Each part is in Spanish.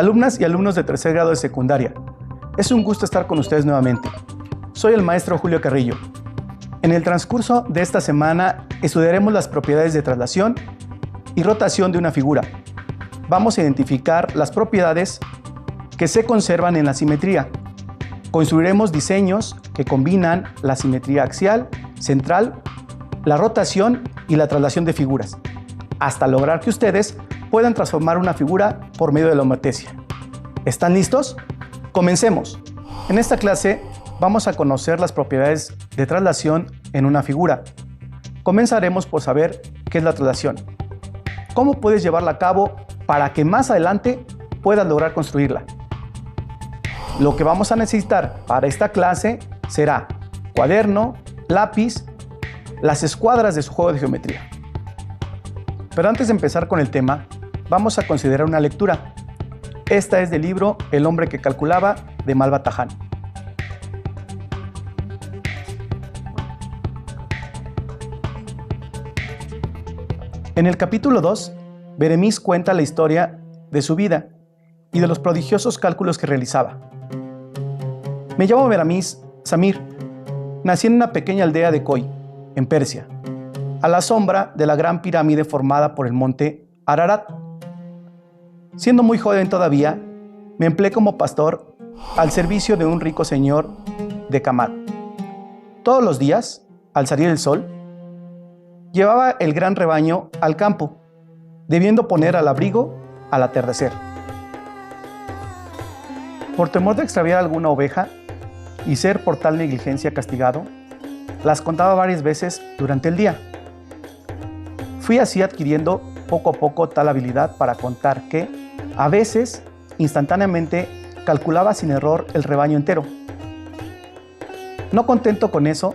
Alumnas y alumnos de tercer grado de secundaria, es un gusto estar con ustedes nuevamente. Soy el maestro Julio Carrillo. En el transcurso de esta semana estudiaremos las propiedades de traslación y rotación de una figura. Vamos a identificar las propiedades que se conservan en la simetría. Construiremos diseños que combinan la simetría axial, central, la rotación y la traslación de figuras, hasta lograr que ustedes puedan transformar una figura por medio de la homeotesia. ¿Están listos? Comencemos. En esta clase vamos a conocer las propiedades de traslación en una figura. Comenzaremos por saber qué es la traslación. ¿Cómo puedes llevarla a cabo para que más adelante puedas lograr construirla? Lo que vamos a necesitar para esta clase será cuaderno, lápiz, las escuadras de su juego de geometría. Pero antes de empezar con el tema, vamos a considerar una lectura. Esta es del libro El hombre que calculaba, de Malva Tahan. En el capítulo 2, Beremiz cuenta la historia de su vida y de los prodigiosos cálculos que realizaba. Me llamo Beremiz Samir. Nací en una pequeña aldea de Koi, en Persia, a la sombra de la gran pirámide formada por el monte Ararat. Siendo muy joven todavía, me empleé como pastor al servicio de un rico señor de Kamad. Todos los días, al salir el sol, llevaba el gran rebaño al campo, debiendo poner al abrigo al atardecer. Por temor de extraviar alguna oveja y ser por tal negligencia castigado, las contaba varias veces durante el día. Fui así adquiriendo poco a poco tal habilidad para contar que, a veces, instantáneamente, calculaba sin error el rebaño entero. No contento con eso,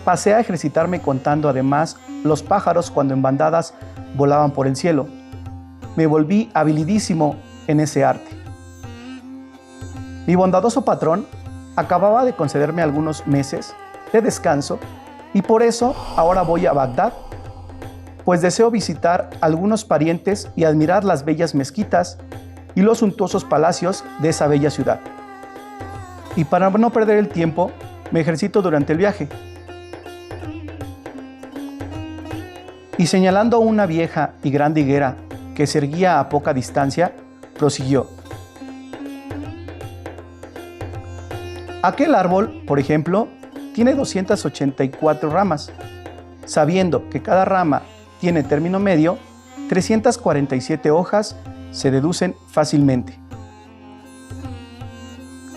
pasé a ejercitarme contando además los pájaros cuando en bandadas volaban por el cielo. Me volví habilidísimo en ese arte. Mi bondadoso patrón acababa de concederme algunos meses de descanso y por eso ahora voy a Bagdad, pues deseo visitar algunos parientes y admirar las bellas mezquitas y los suntuosos palacios de esa bella ciudad. Y para no perder el tiempo, me ejercito durante el viaje. Y señalando una vieja y grande higuera que se erguía a poca distancia, prosiguió. Aquel árbol, por ejemplo, tiene 284 ramas. Sabiendo que cada rama tiene término medio, 347 hojas se deducen fácilmente.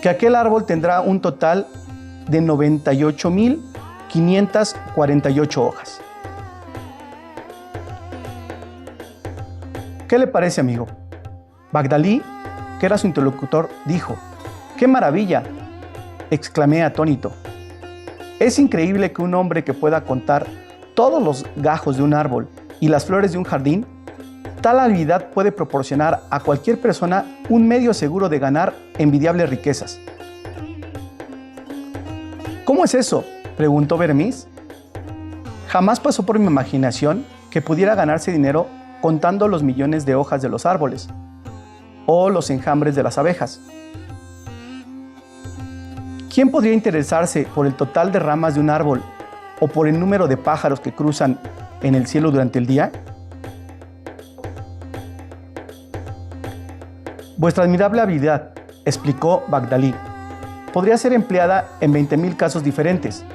Que aquel árbol tendrá un total de 98.548 hojas. ¿Qué le parece, amigo? Bagdalí, que era su interlocutor, dijo: ¡qué maravilla!, exclamé atónito. Es increíble que un hombre que pueda contar todos los gajos de un árbol y las flores de un jardín, tal habilidad puede proporcionar a cualquier persona un medio seguro de ganar envidiables riquezas. ¿Cómo es eso?, preguntó Beremiz. Jamás pasó por mi imaginación que pudiera ganarse dinero contando los millones de hojas de los árboles o los enjambres de las abejas. ¿Quién podría interesarse por el total de ramas de un árbol o por el número de pájaros que cruzan en el cielo durante el día? Vuestra admirable habilidad, explicó Bagdalí, podría ser empleada en 20.000 casos diferentes.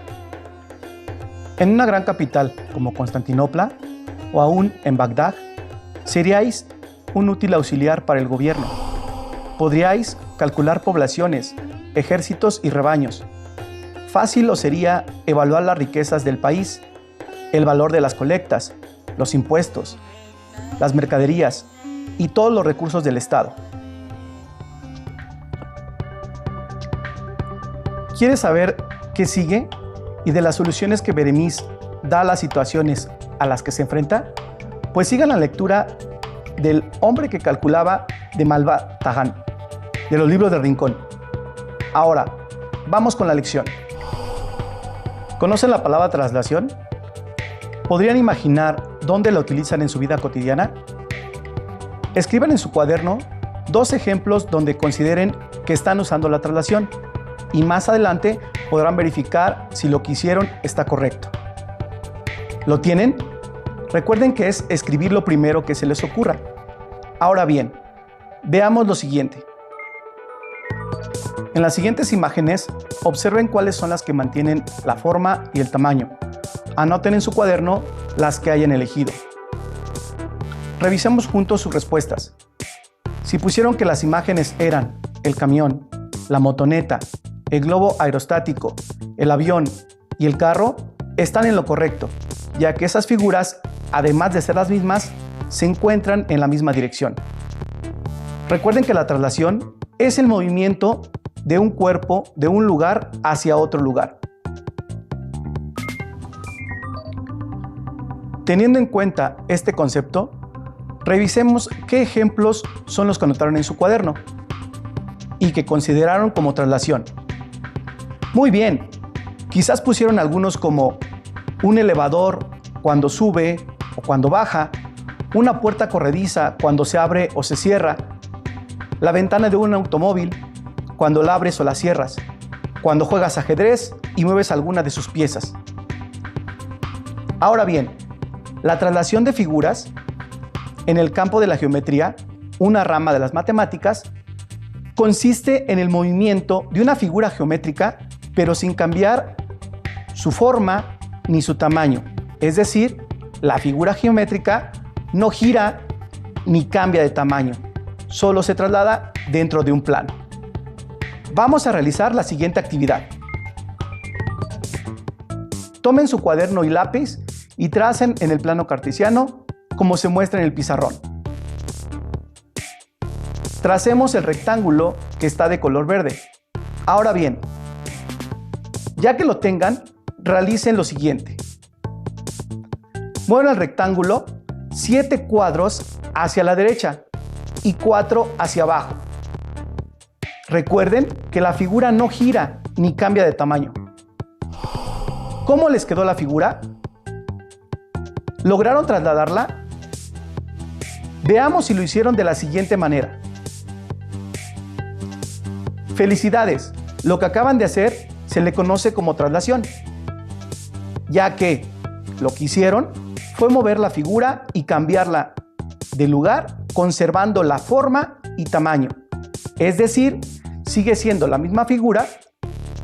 En una gran capital como Constantinopla o aún en Bagdad, seríais un útil auxiliar para el gobierno. Podríais calcular poblaciones, ejércitos y rebaños. Fácil os sería evaluar las riquezas del país, el valor de las colectas, los impuestos, las mercaderías y todos los recursos del Estado. ¿Quieres saber qué sigue y de las soluciones que Beremiz da a las situaciones a las que se enfrenta? Pues sigan la lectura del hombre que calculaba, de Malva Tahan, de los libros de Rincón. Ahora, vamos con la lección. ¿Conocen la palabra traslación? ¿Podrían imaginar dónde la utilizan en su vida cotidiana? Escriban en su cuaderno dos ejemplos donde consideren que están usando la traslación y más adelante podrán verificar si lo que hicieron está correcto. ¿Lo tienen? Recuerden que es escribir lo primero que se les ocurra. Ahora bien, veamos lo siguiente. En las siguientes imágenes, observen cuáles son las que mantienen la forma y el tamaño. Anoten en su cuaderno las que hayan elegido. Revisemos juntos sus respuestas. Si pusieron que las imágenes eran el camión, la motoneta, el globo aerostático, el avión y el carro, están en lo correcto, ya que esas figuras, además de ser las mismas, se encuentran en la misma dirección. Recuerden que la traslación es el movimiento de un cuerpo de un lugar hacia otro lugar. Teniendo en cuenta este concepto, revisemos qué ejemplos son los que anotaron en su cuaderno y que consideraron como traslación. Muy bien, quizás pusieron algunos como un elevador cuando sube o cuando baja, una puerta corrediza cuando se abre o se cierra, la ventana de un automóvil cuando la abres o la cierras, cuando juegas ajedrez y mueves alguna de sus piezas. Ahora bien, la traslación de figuras en el campo de la geometría, una rama de las matemáticas, consiste en el movimiento de una figura geométrica, pero sin cambiar su forma ni su tamaño. Es decir, la figura geométrica no gira ni cambia de tamaño, solo se traslada dentro de un plano. Vamos a realizar la siguiente actividad. Tomen su cuaderno y lápiz y tracen en el plano cartesiano como se muestra en el pizarrón. Tracemos el rectángulo que está de color verde. Ahora bien, ya que lo tengan, realicen lo siguiente. Muevan el rectángulo 7 cuadros hacia la derecha y 4 hacia abajo. Recuerden que la figura no gira ni cambia de tamaño. ¿Cómo les quedó la figura? ¿Lograron trasladarla? Veamos si lo hicieron de la siguiente manera. Felicidades, lo que acaban de hacer se le conoce como traslación, ya que lo que hicieron fue mover la figura y cambiarla de lugar conservando la forma y tamaño. Es decir, sigue siendo la misma figura,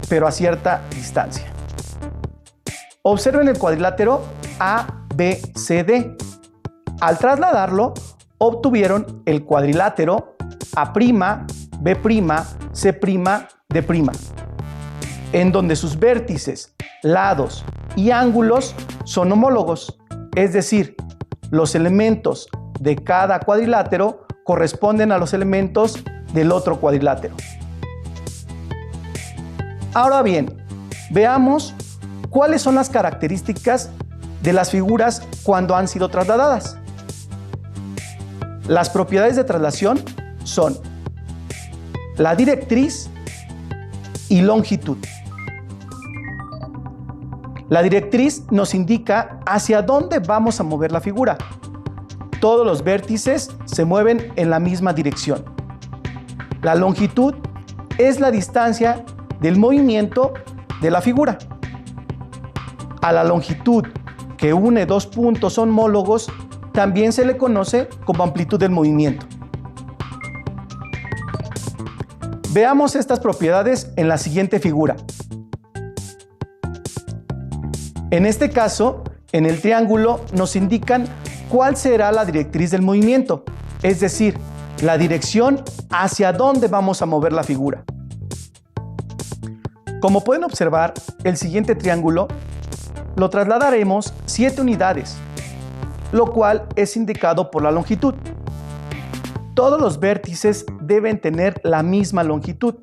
pero a cierta distancia. Observen el cuadrilátero ABCD. Al trasladarlo, obtuvieron el cuadrilátero A', B', C', D', en donde sus vértices, lados y ángulos son homólogos, es decir, los elementos de cada cuadrilátero corresponden a los elementos del otro cuadrilátero. Ahora bien, veamos cuáles son las características de las figuras cuando han sido trasladadas. Las propiedades de traslación son la directriz y longitud. La directriz nos indica hacia dónde vamos a mover la figura. Todos los vértices se mueven en la misma dirección. La longitud es la distancia del movimiento de la figura. A la longitud que une dos puntos homólogos también se le conoce como amplitud del movimiento. Veamos estas propiedades en la siguiente figura. En este caso, en el triángulo nos indican cuál será la directriz del movimiento, es decir, la dirección hacia dónde vamos a mover la figura. Como pueden observar, el siguiente triángulo lo trasladaremos 7 unidades, lo cual es indicado por la longitud. Todos los vértices deben tener la misma longitud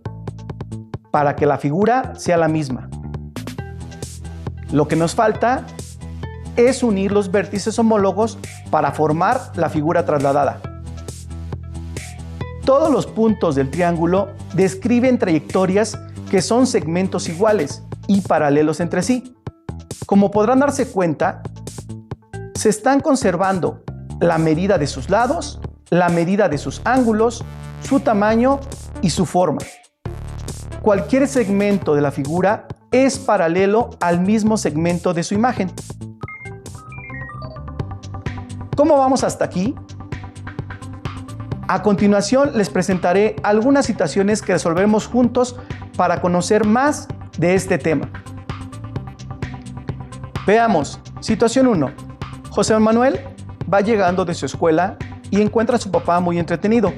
para que la figura sea la misma. Lo que nos falta es unir los vértices homólogos para formar la figura trasladada. Todos los puntos del triángulo describen trayectorias que son segmentos iguales y paralelos entre sí. Como podrán darse cuenta, se están conservando la medida de sus lados la medida de sus ángulos, su tamaño y su forma. Cualquier segmento de la figura es paralelo al mismo segmento de su imagen. ¿Cómo vamos hasta aquí? A continuación les presentaré algunas situaciones que resolvemos juntos para conocer más de este tema. Veamos, situación 1. José Manuel va llegando de su escuela y encuentra a su papá muy entretenido.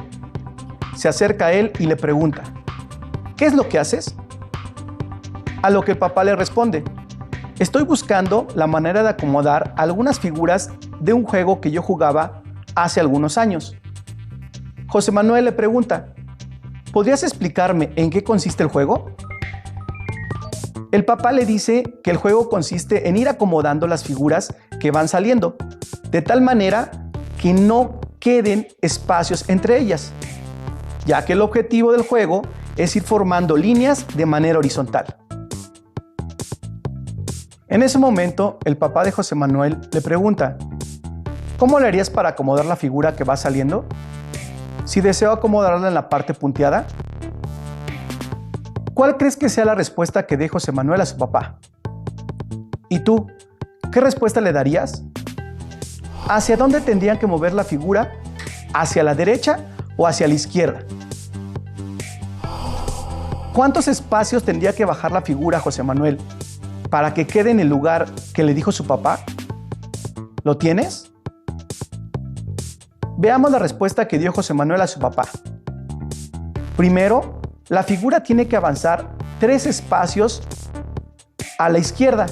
Se acerca a él y le pregunta: ¿qué es lo que haces? A lo que el papá le responde: estoy buscando la manera de acomodar algunas figuras de un juego que yo jugaba hace algunos años. José Manuel le pregunta: ¿podrías explicarme en qué consiste el juego? El papá le dice que el juego consiste en ir acomodando las figuras que van saliendo, de tal manera que no queden espacios entre ellas, ya que el objetivo del juego es ir formando líneas de manera horizontal. En ese momento, el papá de José Manuel le pregunta: ¿cómo le harías para acomodar la figura que va saliendo? Si deseo acomodarla en la parte punteada. ¿Cuál crees que sea la respuesta que dé José Manuel a su papá? ¿Y tú, qué respuesta le darías? ¿Hacia dónde tendrían que mover la figura? ¿Hacia la derecha o hacia la izquierda? ¿Cuántos espacios tendría que bajar la figura José Manuel para que quede en el lugar que le dijo su papá? ¿Lo tienes? Veamos la respuesta que dio José Manuel a su papá. Primero, la figura tiene que avanzar 3 espacios a la izquierda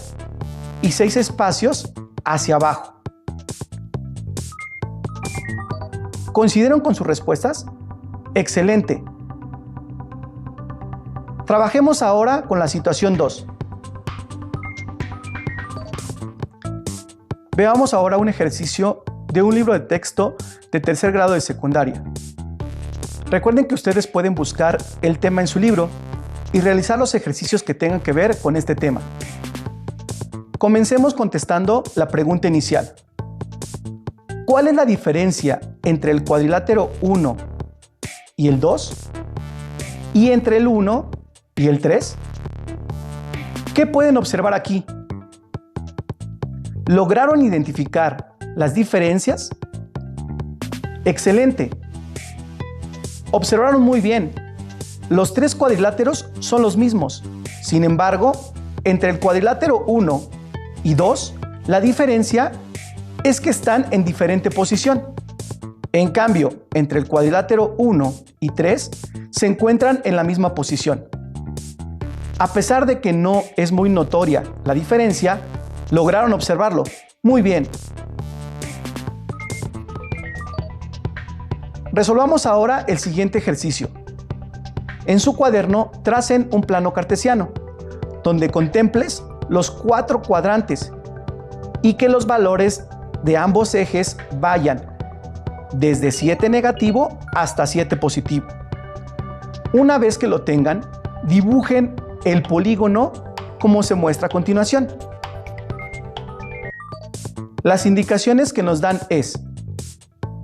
y 6 espacios hacia abajo. ¿Coincidieron con sus respuestas? ¡Excelente! Trabajemos ahora con la situación 2. Veamos ahora un ejercicio de un libro de texto de tercer grado de secundaria. Recuerden que ustedes pueden buscar el tema en su libro y realizar los ejercicios que tengan que ver con este tema. Comencemos contestando la pregunta inicial. ¿Cuál es la diferencia entre el cuadrilátero 1 y el 2? ¿Y entre el 1 y el 3? ¿Qué pueden observar aquí? ¿Lograron identificar las diferencias? ¡Excelente! Observaron muy bien. Los 3 cuadriláteros son los mismos. Sin embargo, entre el cuadrilátero 1 y 2, la diferencia es que están en diferente posición. En cambio, entre el cuadrilátero 1 y 3 se encuentran en la misma posición. A pesar de que no es muy notoria la diferencia, lograron observarlo. Muy bien. Resolvamos ahora el siguiente ejercicio. En su cuaderno tracen un plano cartesiano, donde contemples los 4 cuadrantes y que los valores de ambos ejes vayan desde 7 negativo hasta 7 positivo. Una vez que lo tengan, dibujen el polígono como se muestra a continuación. Las indicaciones que nos dan es: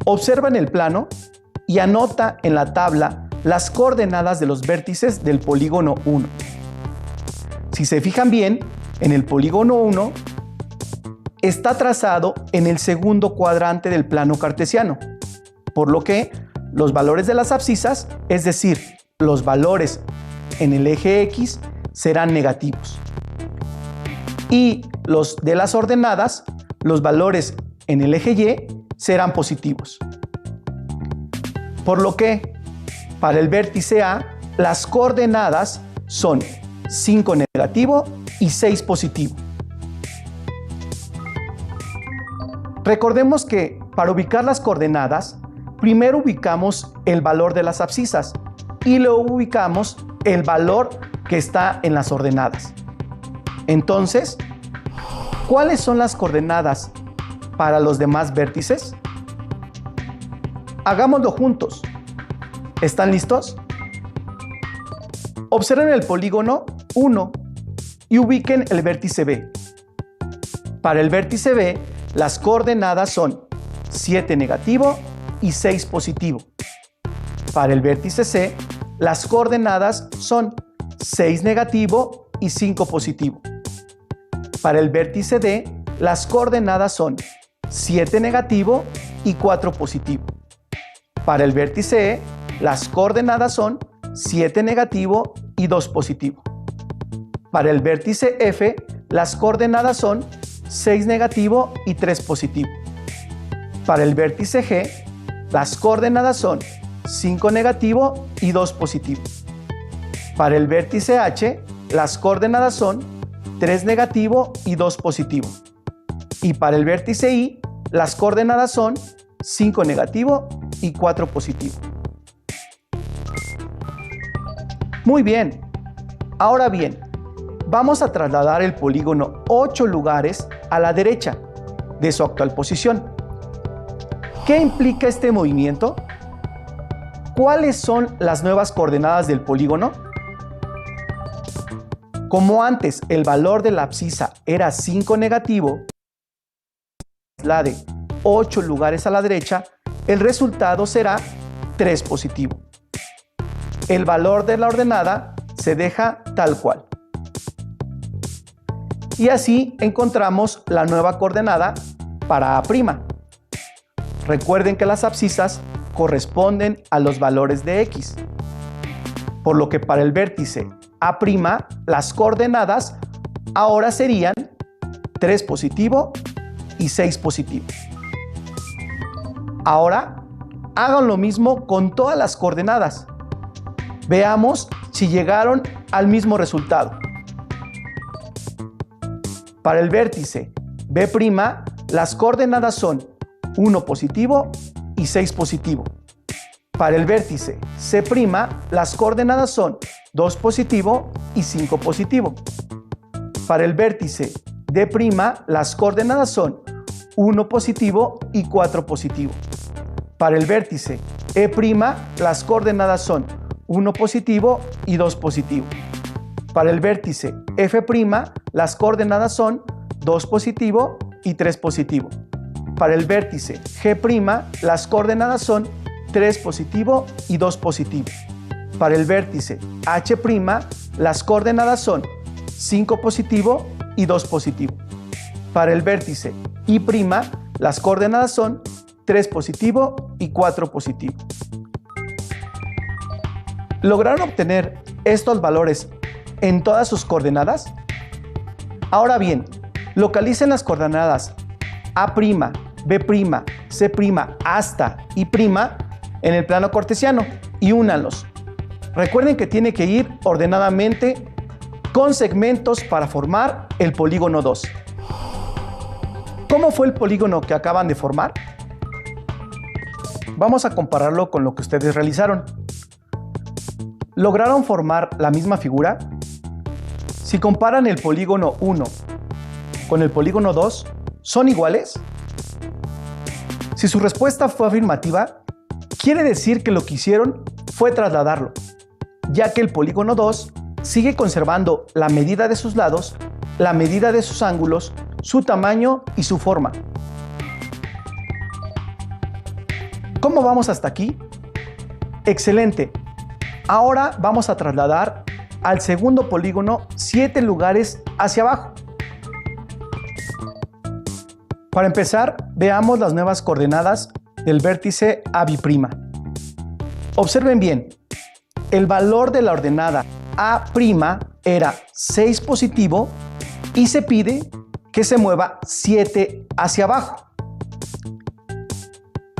observan el plano y anota en la tabla las coordenadas de los vértices del polígono 1. Si se fijan bien, en el polígono 1 está trazado en el segundo cuadrante del plano cartesiano, por lo que los valores de las abscisas, es decir, los valores en el eje X, serán negativos. Y los de las ordenadas, los valores en el eje Y, serán positivos. Por lo que, para el vértice A, las coordenadas son 5 negativo y 6 positivo. Recordemos que para ubicar las coordenadas, primero ubicamos el valor de las abscisas y luego ubicamos el valor que está en las ordenadas. Entonces, ¿cuáles son las coordenadas para los demás vértices? Hagámoslo juntos. ¿Están listos? Observen el polígono 1 y ubiquen el vértice B. Para el vértice B, las coordenadas son 7 negativo y 6 positivo. Para el vértice C, las coordenadas son 6 negativo y 5 positivo. Para el vértice D, las coordenadas son 7 negativo y 4 positivo. Para el vértice E, las coordenadas son 7 negativo y 2 positivo. Para el vértice F, las coordenadas son 6 negativo y 3 positivo. Para el vértice G, las coordenadas son 5 negativo y 2 positivo. Para el vértice H, las coordenadas son 3 negativo y 2 positivo. Y para el vértice I, las coordenadas son 5 negativo y 4 positivo. Muy bien. Ahora bien, vamos a trasladar el polígono 8 lugares a la derecha de su actual posición. ¿Qué implica este movimiento? ¿Cuáles son las nuevas coordenadas del polígono? Como antes el valor de la abscisa era 5 negativo, la de 8 lugares a la derecha, el resultado será 3 positivo. El valor de la ordenada se deja tal cual. Y así encontramos la nueva coordenada para A'. Recuerden que las abscisas corresponden a los valores de X, por lo que para el vértice A', las coordenadas ahora serían 3 positivo y 6 positivo. Ahora hagan lo mismo con todas las coordenadas. Veamos si llegaron al mismo resultado. Para el vértice B', las coordenadas son 1 positivo y 6 positivo. Para el vértice C', las coordenadas son 2 positivo y 5 positivo. Para el vértice D', las coordenadas son 1 positivo y 4 positivo. Para el vértice E', las coordenadas son 1 positivo y 2 positivo. Para el vértice F', las coordenadas son 2 positivo y 3 positivo. Para el vértice G', las coordenadas son 3 positivo y 2 positivo. Para el vértice H', las coordenadas son 5 positivo y 2 positivo. Para el vértice I', las coordenadas son 3 positivo y 4 positivo. ¿Lograron obtener estos valores en todas sus coordenadas? Ahora bien, localicen las coordenadas A', B', C' hasta I' en el plano cartesiano y únanlos. Recuerden que tiene que ir ordenadamente con segmentos para formar el polígono 2. ¿Cómo fue el polígono que acaban de formar? Vamos a compararlo con lo que ustedes realizaron. ¿Lograron formar la misma figura? Si comparan el polígono 1 con el polígono 2, ¿son iguales? Si su respuesta fue afirmativa, quiere decir que lo que hicieron fue trasladarlo, ya que el polígono 2 sigue conservando la medida de sus lados, la medida de sus ángulos, su tamaño y su forma. ¿Cómo vamos hasta aquí? ¡Excelente! Ahora vamos a trasladar al segundo polígono 7 lugares hacia abajo. Para empezar, veamos las nuevas coordenadas del vértice AB'. Observen bien, el valor de la ordenada A' era 6 positivo y se pide que se mueva 7 hacia abajo.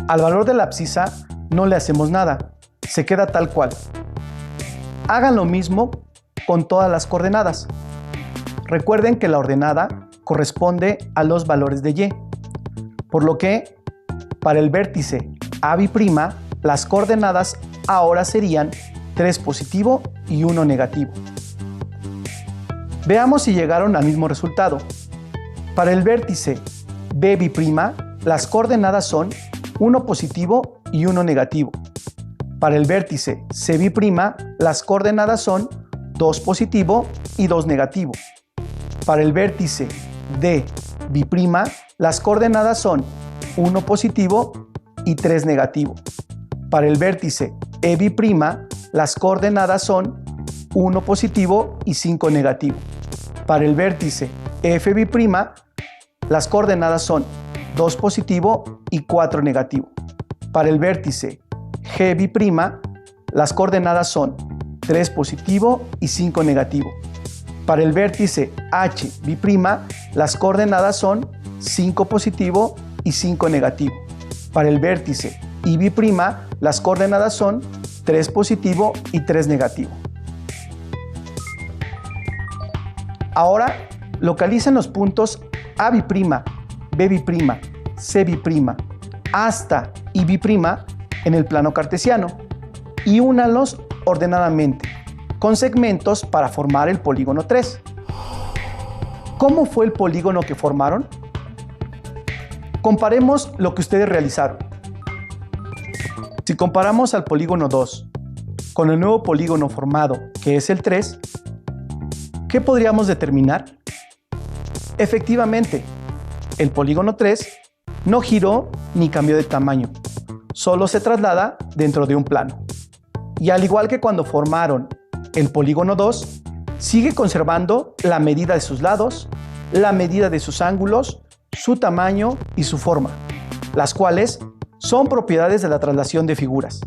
Al valor de la abscisa no le hacemos nada, se queda tal cual. Hagan lo mismo con todas las coordenadas. Recuerden que la ordenada corresponde a los valores de Y, por lo que para el vértice AB', las coordenadas ahora serían 3 positivo y 1 negativo. Veamos si llegaron al mismo resultado. Para el vértice B', las coordenadas son 1 positivo y 1 negativo. Para el vértice C', las coordenadas son 2 positivo y 2 negativo. Para el vértice D', las coordenadas son 1 positivo y 3 negativo. Para el vértice E'B', las coordenadas son 1 positivo y 5 negativo. Para el vértice F'B', las coordenadas son 2 positivo y 4 negativo. Para el vértice G'B', las coordenadas son 3 positivo y 5 negativo. Para el vértice H'B', las coordenadas son 5 positivo y 5 negativo. Para el vértice I'B', las coordenadas son 3 positivo y 3 negativo. Ahora localicen los puntos A'B', B'B', C'B', hasta I'B' en el plano cartesiano y únanlos ordenadamente con segmentos para formar el polígono 3. ¿Cómo fue el polígono que formaron? Comparemos lo que ustedes realizaron. Si comparamos al polígono 2 con el nuevo polígono formado, que es el 3, ¿qué podríamos determinar? Efectivamente, el polígono 3 no giró ni cambió de tamaño, solo se traslada dentro de un plano. Y al igual que cuando formaron el polígono 2, sigue conservando la medida de sus lados, la medida de sus ángulos, su tamaño y su forma, las cuales son propiedades de la traslación de figuras.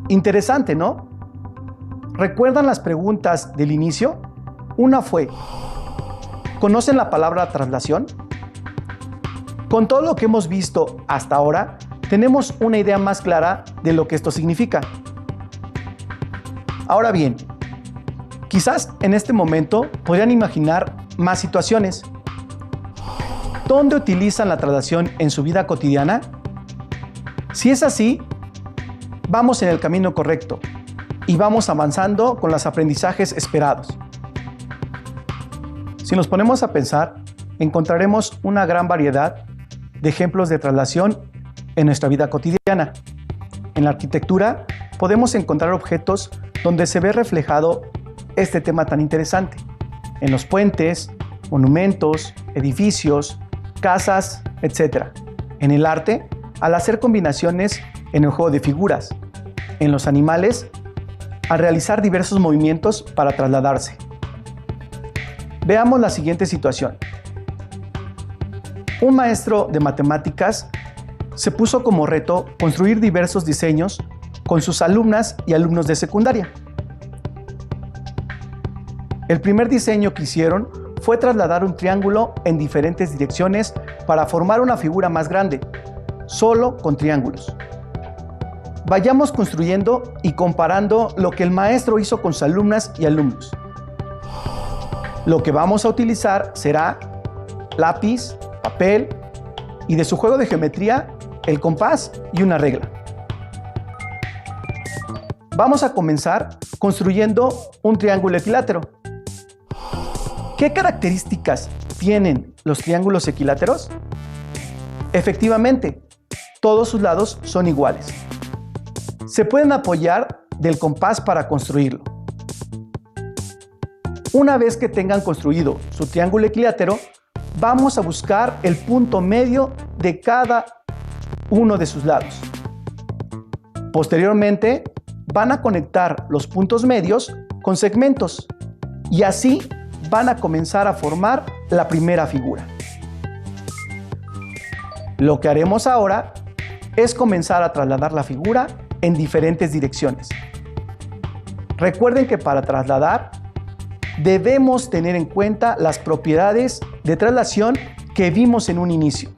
Interesante, ¿no? ¿Recuerdan las preguntas del inicio? Una fue, ¿conocen la palabra traslación? Con todo lo que hemos visto hasta ahora, tenemos una idea más clara de lo que esto significa. Ahora bien, quizás en este momento podrían imaginar más situaciones. ¿Dónde utilizan la traslación en su vida cotidiana? Si es así, vamos en el camino correcto y vamos avanzando con los aprendizajes esperados. Si nos ponemos a pensar, encontraremos una gran variedad de ejemplos de traslación en nuestra vida cotidiana. En la arquitectura podemos encontrar objetos donde se ve reflejado este tema tan interesante. En los puentes, monumentos, edificios, casas, etc. En el arte, al hacer combinaciones en el juego de figuras. En los animales, al realizar diversos movimientos para trasladarse. Veamos la siguiente situación. Un maestro de matemáticas se puso como reto construir diversos diseños con sus alumnas y alumnos de secundaria. El primer diseño que hicieron fue trasladar un triángulo en diferentes direcciones para formar una figura más grande, solo con triángulos. Vayamos construyendo y comparando lo que el maestro hizo con sus alumnas y alumnos. Lo que vamos a utilizar será lápiz, papel y de su juego de geometría, el compás y una regla. Vamos a comenzar construyendo un triángulo equilátero. ¿Qué características tienen los triángulos equiláteros? Efectivamente, todos sus lados son iguales. Se pueden apoyar del compás para construirlo. Una vez que tengan construido su triángulo equilátero, vamos a buscar el punto medio de cada uno de sus lados. Posteriormente, van a conectar los puntos medios con segmentos y así van a comenzar a formar la primera figura. Lo que haremos ahora es comenzar a trasladar la figura en diferentes direcciones. Recuerden que para trasladar debemos tener en cuenta las propiedades de traslación que vimos en un inicio.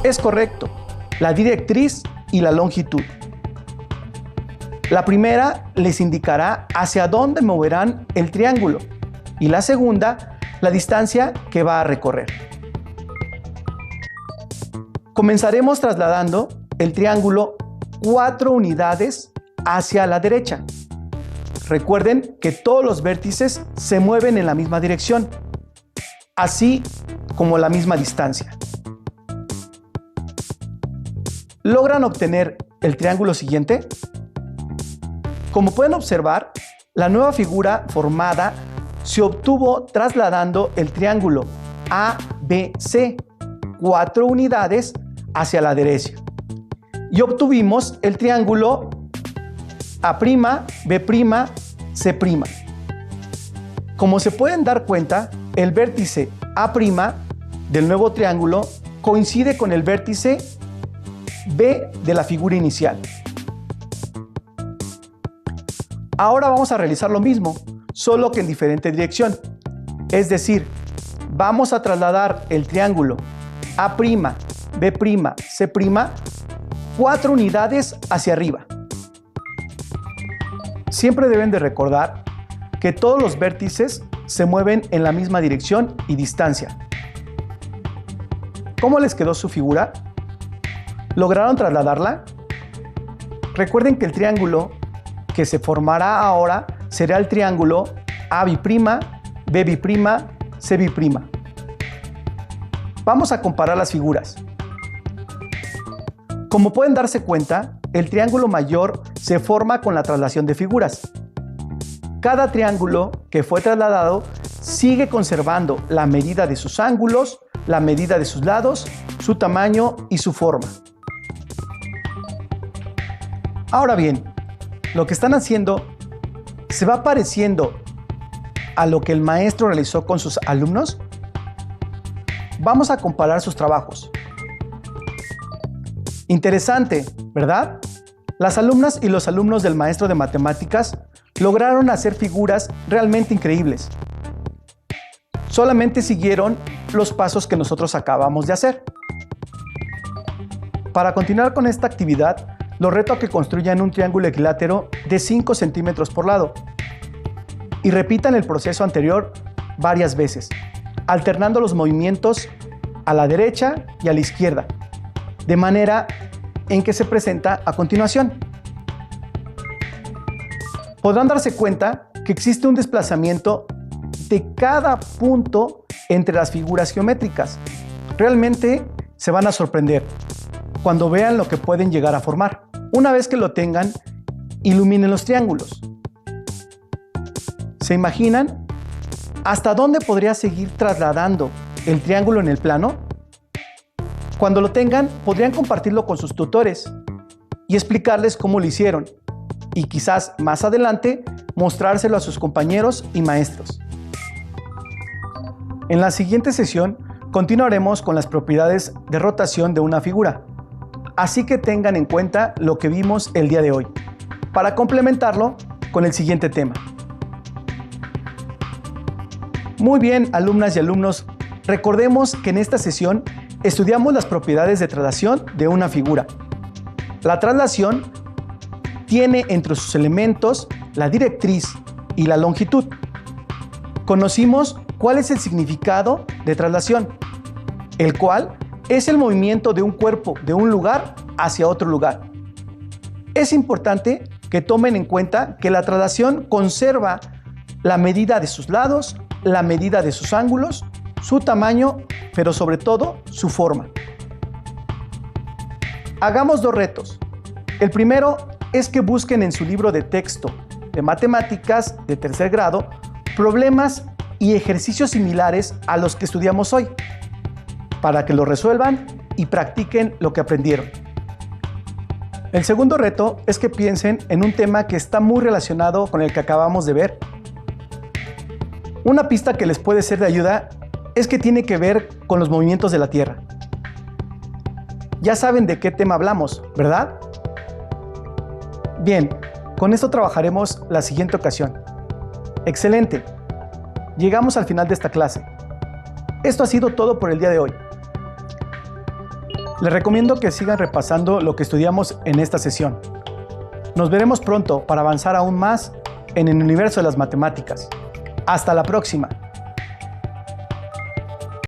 Es correcto, la directriz y la longitud. La primera les indicará hacia dónde moverán el triángulo y la segunda, la distancia que va a recorrer. Comenzaremos trasladando el triángulo 4 unidades hacia la derecha. Recuerden que todos los vértices se mueven en la misma dirección, así como la misma distancia. ¿Logran obtener el triángulo siguiente? Como pueden observar, la nueva figura formada se obtuvo trasladando el triángulo ABC 4 unidades hacia la derecha. Y obtuvimos el triángulo A', B', C'. Como se pueden dar cuenta, el vértice A' del nuevo triángulo coincide con el vértice B de la figura inicial. Ahora vamos a realizar lo mismo, solo que en diferente dirección. Es decir, vamos a trasladar el triángulo A', B', C', 4 unidades hacia arriba. Siempre deben de recordar que todos los vértices se mueven en la misma dirección y distancia. ¿Cómo les quedó su figura? ¿Lograron trasladarla? Recuerden que el triángulo que se formará ahora será el triángulo A', B', C'. Vamos a comparar las figuras. Como pueden darse cuenta, el triángulo mayor se forma con la traslación de figuras. Cada triángulo que fue trasladado sigue conservando la medida de sus ángulos, la medida de sus lados, su tamaño y su forma. Ahora bien, lo que están haciendo se va pareciendo a lo que el maestro realizó con sus alumnos. Vamos a comparar sus trabajos. Interesante, ¿verdad? Las alumnas y los alumnos del maestro de matemáticas lograron hacer figuras realmente increíbles. Solamente siguieron los pasos que nosotros acabamos de hacer. Para continuar con esta actividad, los reto a que construyan un triángulo equilátero de 5 centímetros por lado y repitan el proceso anterior varias veces, alternando los movimientos a la derecha y a la izquierda, de manera en que se presenta a continuación. Podrán darse cuenta que existe un desplazamiento de cada punto entre las figuras geométricas. Realmente se van a sorprender cuando vean lo que pueden llegar a formar. Una vez que lo tengan, iluminen los triángulos. ¿Se imaginan hasta dónde podría seguir trasladando el triángulo en el plano? Cuando lo tengan, podrían compartirlo con sus tutores y explicarles cómo lo hicieron, y quizás más adelante mostrárselo a sus compañeros y maestros. En la siguiente sesión continuaremos con las propiedades de rotación de una figura, así que tengan en cuenta lo que vimos el día de hoy, para complementarlo con el siguiente tema. Muy bien, alumnas y alumnos, recordemos que en esta sesión estudiamos las propiedades de traslación de una figura. La traslación tiene entre sus elementos la directriz y la longitud. Conocimos cuál es el significado de traslación, el cual es el movimiento de un cuerpo de un lugar hacia otro lugar. Es importante que tomen en cuenta que la traslación conserva la medida de sus lados, la medida de sus ángulos, su tamaño, pero sobre todo su forma. Hagamos dos retos. El primero es que busquen en su libro de texto de matemáticas de tercer grado problemas y ejercicios similares a los que estudiamos hoy, para que lo resuelvan y practiquen lo que aprendieron. El segundo reto es que piensen en un tema que está muy relacionado con el que acabamos de ver. Una pista que les puede ser de ayuda es que tiene que ver con los movimientos de la Tierra. Ya saben de qué tema hablamos, ¿verdad? Bien, con esto trabajaremos la siguiente ocasión. ¡Excelente! Llegamos al final de esta clase. Esto ha sido todo por el día de hoy. Les recomiendo que sigan repasando lo que estudiamos en esta sesión. Nos veremos pronto para avanzar aún más en el universo de las matemáticas. ¡Hasta la próxima!